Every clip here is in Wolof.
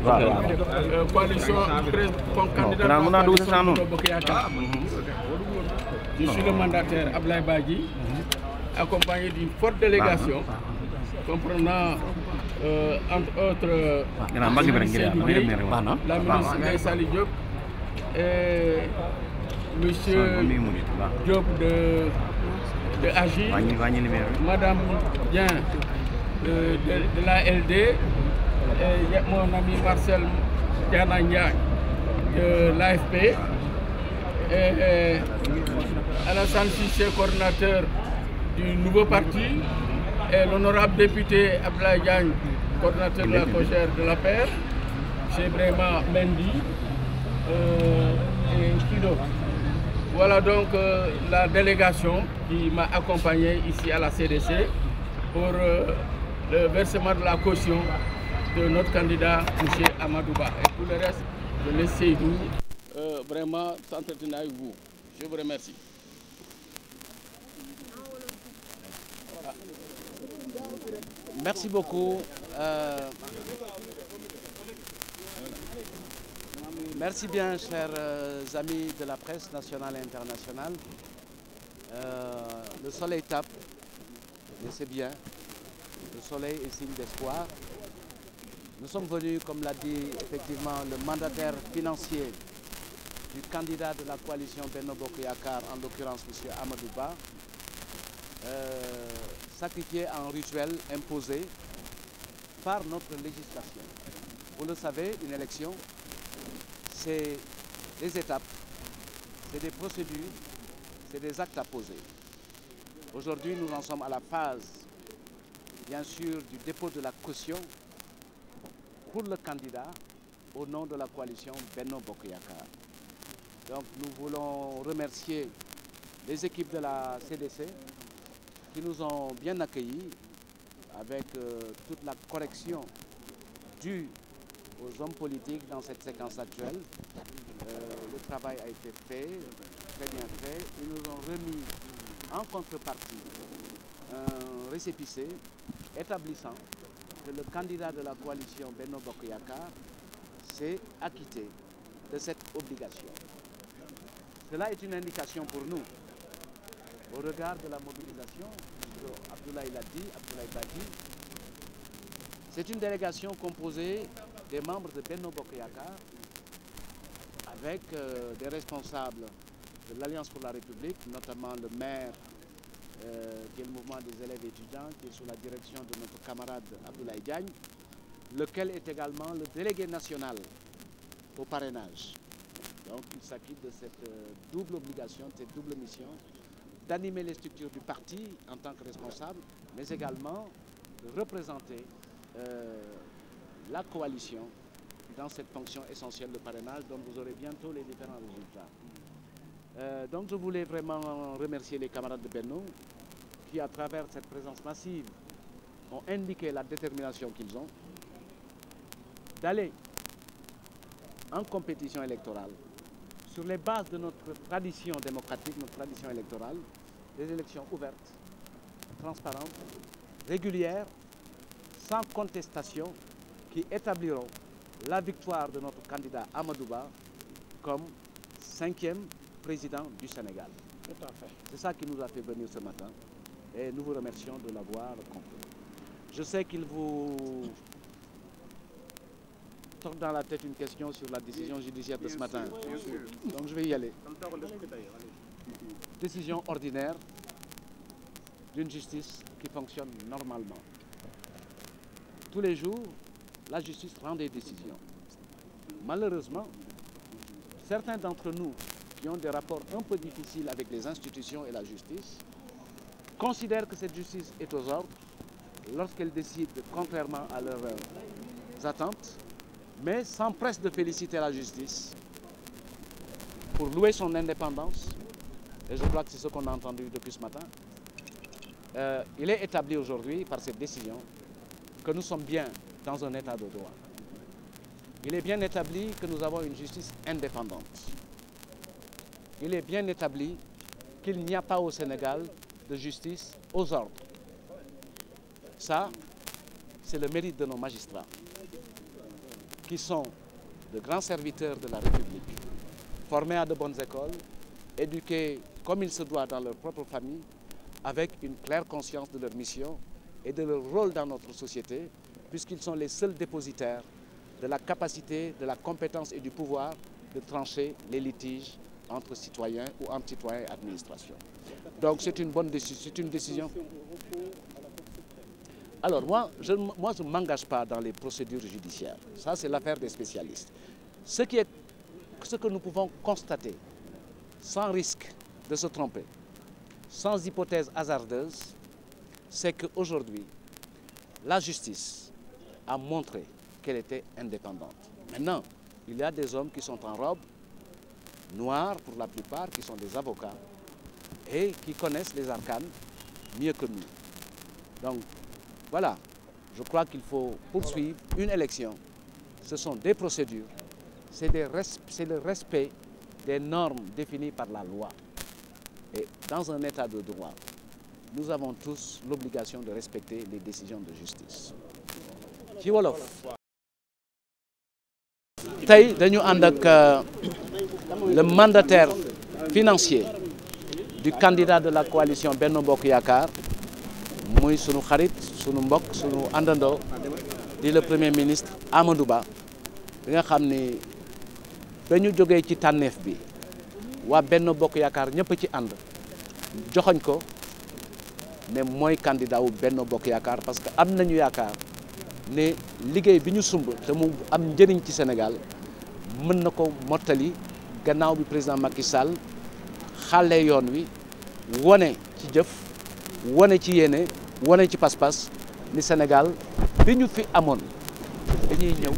coalition comme candidat de la coalition Benno Bokk Yaakaar. Je suis le mandataire Ablaye Badji, accompagné d'une forte délégation comprenant entre autres la ministre Ndeye Saly Diop et monsieur Diop de AGI, madame Bien de l'ALD, et mon ami Marcel Diana Ndiaye de l'AFP, et Alassane Cissé, coordinateur du nouveau parti, et l'honorable député Abdoulaye Diagne, coordinateur de la COJER de la paix, chez Brema Mendy, et qui d'autre. Voilà donc la délégation qui m'a accompagné ici à la CDC pour le versement de la caution de notre candidat, M. Amadouba. Et pour le reste, je laisse Seydou vraiment s'entretenir avec vous. Je vous remercie. Merci beaucoup. Merci bien, chers amis de la presse nationale et internationale. Le soleil tape, et c'est bien. Le soleil est signe d'espoir. Nous sommes venus, comme l'a dit effectivement le mandataire financier du candidat de la coalition Benno Bokk Yaakaar, en l'occurrence M. Amadouba, sacrifié en rituel imposé par notre législation. Vous le savez, une élection, c'est des étapes, c'est des procédures, c'est des actes à poser. Aujourd'hui, nous en sommes à la phase, bien sûr, du dépôt de la caution pour le candidat au nom de la coalition Benno Bokk Yaakaar. Donc nous voulons remercier les équipes de la CDC qui nous ont bien accueillis avec toute la correction due aux hommes politiques dans cette séquence actuelle. Le travail a été fait, très bien fait. Ils nous ont remis en contrepartie un récépissé établissant que le candidat de la coalition Benno Bokk Yaakaar s'est acquitté de cette obligation. Cela est une indication pour nous, au regard de la mobilisation, Abdoulaye l'a dit, Abdoulaye Badji. C'est une délégation composée des membres de Benno Bokk Yaakaar, avec des responsables de l'Alliance pour la République, notamment le maire qui est le mouvement des élèves étudiants, qui est sous la direction de notre camarade Abdoulaye Diagne, lequel est également le délégué national au parrainage. Donc il s'acquitte de cette double obligation, de cette double mission, d'animer les structures du parti en tant que responsable, mais également de représenter la coalition dans cette fonction essentielle de parrainage dont vous aurez bientôt les différents résultats. Donc je voulais vraiment remercier les camarades de Benno qui, à travers cette présence massive, ont indiqué la détermination qu'ils ont d'aller en compétition électorale sur les bases de notre tradition démocratique, notre tradition électorale, des élections ouvertes, transparentes, régulières, sans contestation, qui établiront la victoire de notre candidat Amadouba comme 5e président du Sénégal. Tout à fait. C'est ça qui nous a fait venir ce matin et nous vous remercions de l'avoir compris. Je sais qu'il vous tourne dans la tête une question sur la décision judiciaire de ce matin. Donc je vais y aller. Décision ordinaire d'une justice qui fonctionne normalement. Tous les jours, la justice rend des décisions. Malheureusement, certains d'entre nous qui ont des rapports un peu difficiles avec les institutions et la justice considèrent que cette justice est aux ordres lorsqu'elle décide contrairement à leurs attentes, mais s'empresse de féliciter la justice pour louer son indépendance. Et je crois que c'est ce qu'on a entendu depuis ce matin. Il est établi aujourd'hui par cette décision que nous sommes bien dans un état de droit. Il est bien établi que nous avons une justice indépendante. Il est bien établi qu'il n'y a pas au Sénégal de justice aux ordres. Ça, c'est le mérite de nos magistrats qui sont de grands serviteurs de la République, formés à de bonnes écoles, éduqués comme il se doit dans leur propre famille, avec une claire conscience de leur mission et de leur rôle dans notre société, puisqu'ils sont les seuls dépositaires de la capacité, de la compétence et du pouvoir de trancher les litiges entre citoyens ou entre citoyens et administration. Donc c'est une bonne décision, c'est une décision. Alors moi, je ne m'engage pas dans les procédures judiciaires. Ça, c'est l'affaire des spécialistes. Ce que nous pouvons constater, sans risque de se tromper, sans hypothèse hasardeuse, c'est qu'aujourd'hui, la justice a montré qu'elle était indépendante. Maintenant, il y a des hommes qui sont en robe, noirs pour la plupart, qui sont des avocats et qui connaissent les arcanes mieux que nous. Donc, voilà, je crois qu'il faut poursuivre une élection. Ce sont des procédures, c'est le respect des normes définies par la loi. Et dans un état de droit, nous avons tous l'obligation de respecter les décisions de justice. Ci wolof tey dañu ànd ak le mandataire financier du candidat de la coalition Benno Bokk Yaakaar muy sunu xarit sunu mbokk sunu àndandoo di le premier ministre Amadou Ba bi nga xam ni ba ñu jógee ci tànneef bi waa Benno Bokk Yaakaar ñëpp ci ànd joxoñ ko ne mooy candidat wu Benno Bokk Yaakaar parce que am nañu yaakaar ne liggéey bi ñu sumb te mu am njëriñ ci Sénégal mën na ko mottali gannaaw bi président Macky Sall xàlle yoon wi wone ci jëf wone ci yéene wone ci pas-pas ni Sénégal bi ñu fi amoon dañuy ñëw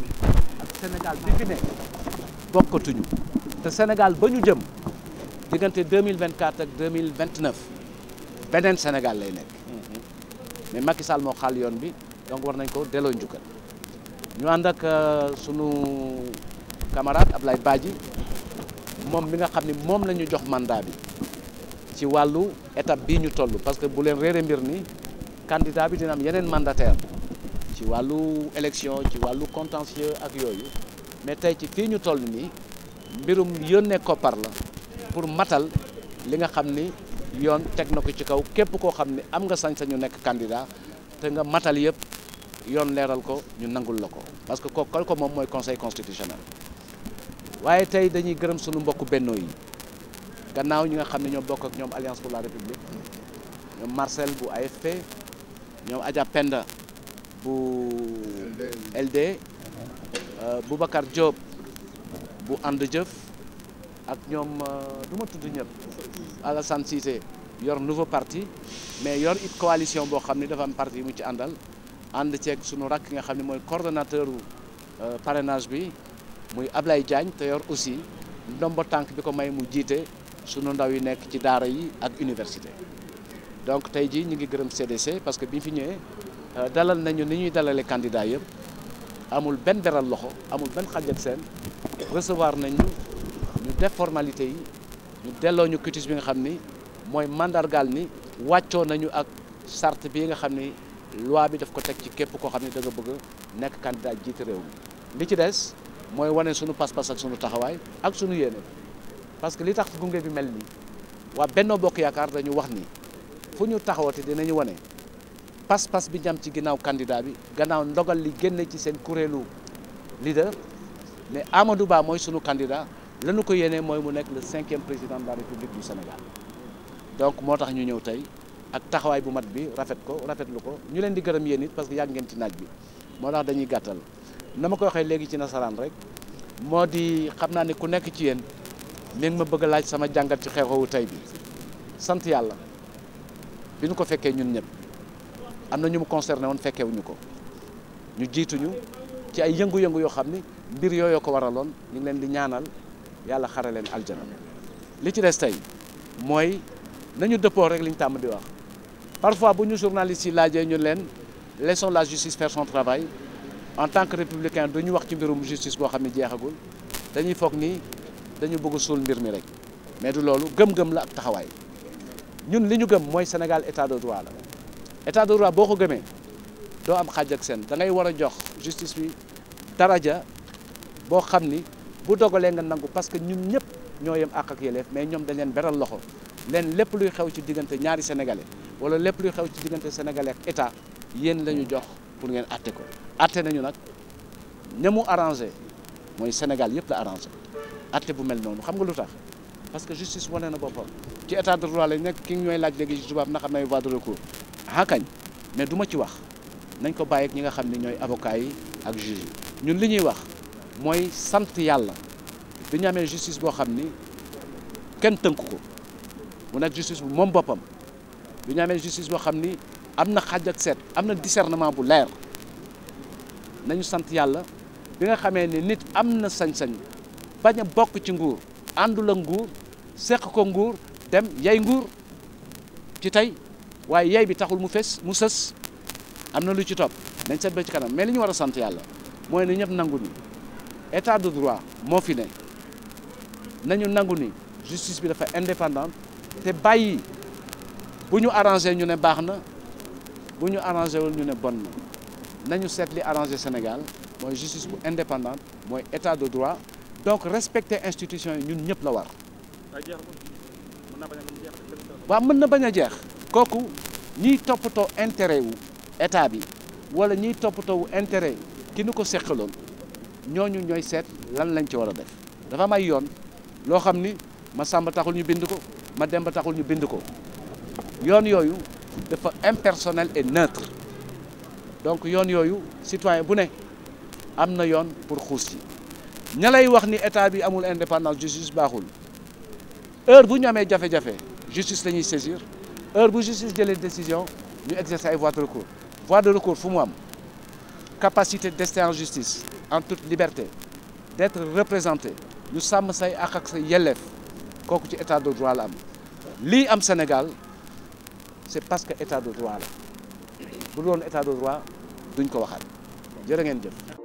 ak Sénégal bi fi ne bokkatuñu te Sénégal ba ñu jëm diggante 2024 ak 2029 beneen Sénégal lay nekk mais Macky Sall moo xàll yoon bi donc war nañ ko delloo njukkal ñu ànd ak sunu camarade Ablaye Badji moom mi nga xam ni moom la ñu jox mandat bi ci wàllu étape bii ñu toll parce que bu leen réere mbir ni candidat bi dina am yeneen mandataire ci wàllu élection ci wàllu contentieux ak yooyu mais tey ci fii ñu toll nii mbirum yónnee koppar la pour matal li nga xam ni yoon teg na ko ci kaw képp koo xam ni am nga sañ-sañu nekk candidat te nga matal yëpp yoon leeral ko ñu nangul la ko parce que ko moom mooy conseil constitutionnel waaye tey dañuy gërëm sunu mbokku Benno yi gannaaw ñi nga xam ne ñoo bokk ak ñoom Alliance pour la République ñoom Marcel bu AFP ñoom Adja Penda bu LD Boubacar Diop bu ànd jëf ak ñoom du ma tudd ñëpp Alassane Cissé yor nouveau parti mais yor it coalition boo xam ne dafa am parti mu ci àndal ànd ceeg sunu rakk nga xam ne mooy coordonnateur parrainage bi muy Ablaye Diagne te yor aussi ndombo tànk bi ko may mu jiite sunu ndaw yi nekk ci daara yi ak université donc tey jii ñu ngi gërëm CDC parce que bi ñu fi ñëwee dalal nañu ni ñuy dalale candidat yëpp amul benn beral loxo amul benn xàjj ak seen recevoir nañu ñu def formalité yi ñu delloo ñu quitus bi nga xam ni mooy mandargaal ni wàccoo nañu ak charte bi nga xam ni loi bi daf ko teg ci képp koo xam ne da nga bëgg nekk candidat jiite réew mi li ci des mooy wane sunu pas-pas ak sunu taxawaay ak sunu yéene parce que li tax gunge bi mel nii waa Benno Bokk Yaakaar dañu wax ni fu ñu taxawate dinañu wane pas-pas bi ñam ci ginnaaw candidat bi gannaaw ndogal li génne ci seen kuréelu leader mais Amadou Ba mooy sunu candidat lañu ko yéene mooy mu nekk le 5e président de la République du Sénégal donc moo tax ñu ñëw tey ak taxawaay bu mat bi rafetlu ko ñu leen di gërëm yéen it parce que yàgg ngeen ci naaj bi moo tax dañuy gàttal na ma ko waxee léegi ci nasaraan rek moo di xam naa ne ku nekk ci yéen mi ngi ma bëgg a laaj sama jàngat ci xew-xewu tey bi sant yàlla bi ñu ko fekkee ñun ñëpp am na ñu mu concerné woon fekkeewuñu ko ñu jiituñu ci ay yëngu-yëngu yoo xam ni mbir yooyu ko waraloon ñu ngi leen di ñaanal yàlla xare leen aljana li ci des tey mooy nañu dëppoo rek li ñu tàmm di wax parfois bu ñu journalistes yi laajee ñu leen laissons la justice faire son travail en tant que républicain duñu wax ci mbirum justice boo xam ne jeexagul dañuy foog ni dañu bëgg suul mbir mi rek mais du loolu gëm-gëm la ak taxawaay ñun li ñu gëm mooy Sénégal état de droit la état de droit boo ko gëmee doo am xaaj ak seen da ngay war a jox justice bi daraja boo xam ni bu dogalee nga nangu parce que ñun ñëpp ñoo yem àq ak yelleef mais ñoom dañ leen beral loxo leen lépp luy xew ci diggante ñaari sénégalais wala lépp luy xew ci diggante sénégalais ak état yéen la ñu jox pour ngeen atte ko atte nañu nag ña mu arrangé mooy Sénégal yëpp la arrangé atte bu mel noonu xam nga lu tax parce que justice wane na boppam ci état de droit lañ nekk ki ñooy laaj léegi ci tubaab na xam ne voie de recours kañ mais du ma ci wax nañ ko bàyyi ak ñi nga xam ne ñooy avocats yi ak juge yi ñun li ñuy wax mooy sant yàlla bi ñu amee justice boo xam ni kenn tënk ko mu nekk justice bu moom boppam bi ñu amee justice boo xam ni am na xàjj ak seet am na discernement bu leer nañu sant yàlla bi nga xamee ni nit am na sañ-sañ bañ a bokk ci nguur àndul ak nguur seq ko nguur dem yay nguur ci tey waaye yay bi taxul mu sës am na lu ci topp nañ seet ba ci kanam mais li ñu war a sant yàlla mooy ne ñëpp nangu ni état de droit moo fi ne nañu nangu ni justice bi dafa indépendante te bàyyi bu ñu arrangé ñu ne baax na bu ñu arrangé wul ñu ne bon na nañu seet li arrangé Sénégal mooy justice bu indépendante mooy état de droit donc respecter institution yi ñun ñëpp la war. waaw mën na bañ a jeex kooku ñiy toppatoo intérêt wu état bi wala ñiy toppatoo wu intérêt ki nu ko seqaloon ñooñu ñooy seet lan lañ ci war a def dafa am ay yoon loo xam ni ma Samba taxul ñu bind ko ma Demba taxul ñu bind ko yoon yooyu dafa impersonnel et neutre donc yoon yooyu citoyen bu ne am na yoon pour xuus ci ña lay wax ni état bi amul indépendance justice baaxul heure bu ñu amee jafe-jafe justice la ñuy saisir heure bu justice jëlee décision ñu exercer ay voies de recours voie de recours fu mu am capacité d'ester en justice en toute liberté d'être représenté ñu sàmm say àq ak say yelleef kooku ci état de droit la am lii am Sénégal c'est parce que état de droit la bu doon état de droit duñ ko waxaat jërë ngeen jëf